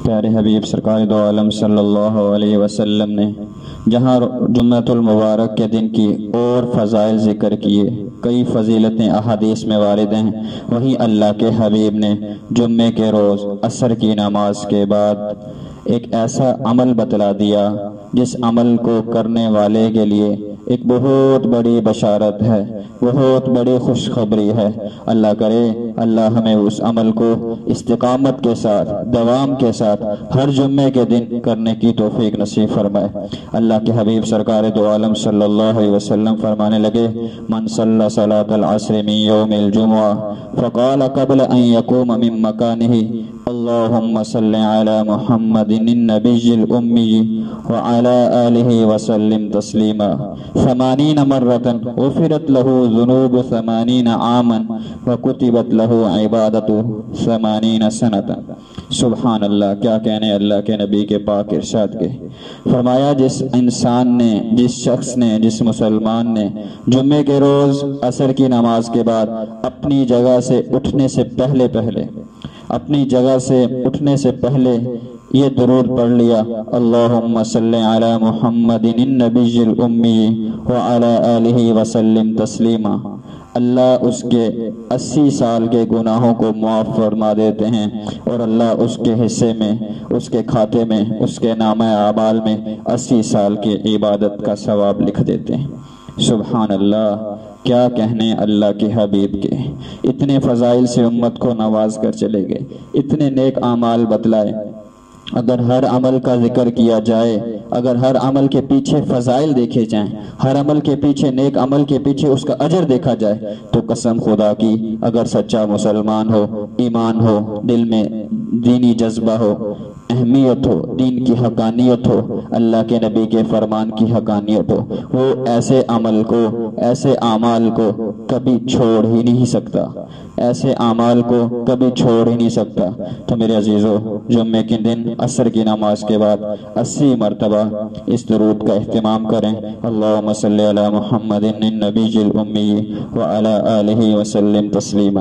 پیارے حبیب سرکار دو عالم صلی اللہ علیہ وسلم نے جہاں جمعۃ المبارک کے دن کی اور فضائل ذکر کیے، کئی فضیلتیں احادیث میں وارد ہیں، وہیں اللہ کے حبیب نے جمعے کے روز عصر کی نماز کے بعد ایک ایسا عمل بتلا دیا جس عمل کو کرنے والے کے لیے ایک بہت بڑی بشارت ہے، بہت بڑی خوشخبری ہے۔ اللہ کرے اللہ ہمیں اس عمل کو استقامت کے ساتھ، دوام کے ساتھ ہر جمعے کے دن کرنے کی توفیق نصیب فرمائے۔ اللہ کے حبیب سرکار دو عالم صلی اللہ علیہ وسلم فرمانے لگے، من صلی صلاة العصر من یوم الجمعہ فقال قبل ان یقوم من مکانہ اللہم صلی علی محمد النبی الامی وعلی آلہ وسلم تسلیما 80 مرة غفرت له ذنوب 80 عاما وکتبت له عبادت 80 سنة۔ سبحان اللہ، کیا کہنے اللہ کے نبی کے پاک ارشاد کے۔ فرمایا جس انسان نے، جس شخص نے، جس مسلمان نے جمعے کے روز عصر کی نماز کے بعد اپنی جگہ سے اٹھنے سے پہلے یہ درود پڑھ لیا، اللہم صلی علی محمد النبی الامی وعلی آلہ وسلم تسلیما، اللہ اس کے 80 سال کے گناہوں کو معاف فرما دیتے ہیں اور اللہ اس کے حصے میں، اس کے کھاتے میں، اس کے نامہ اعمال میں 80 سال کی عبادت کا ثواب لکھ دیتے ہیں۔ سبحان اللہ، کیا کہنے اللہ کے حبیب کے، اتنے فضائل سے امت کو نواز کر چلے گئے، اتنے نیک اعمال بتلائے۔ اگر ہر عمل کا ذکر کیا جائے، اگر ہر عمل کے پیچھے فضائل دیکھے جائیں، ہر عمل کے پیچھے، نیک عمل کے پیچھے اس کا اجر دیکھا جائے، تو قسم خدا کی اگر سچا مسلمان ہو، ایمان ہو، دل میں دینی جذبہ ہو، اہمیت ہو، دین کی حقانیت ہو، اللہ کے نبی کے فرمان کی حقانیت ہو، وہ ایسے عمل کو، ایسے اعمال کو کبھی چھوڑ ہی نہیں سکتا، ایسے اعمال کو کبھی چھوڑ ہی نہیں سکتا۔ تو میرے عزیزو، جمعے کے دن عصر کی نماز کے بعد 80 مرتبہ اس درود کا اہتمام کریں، اللہم صلی علی محمد النبی الامی وعلی آلہ وسلم تسلیما۔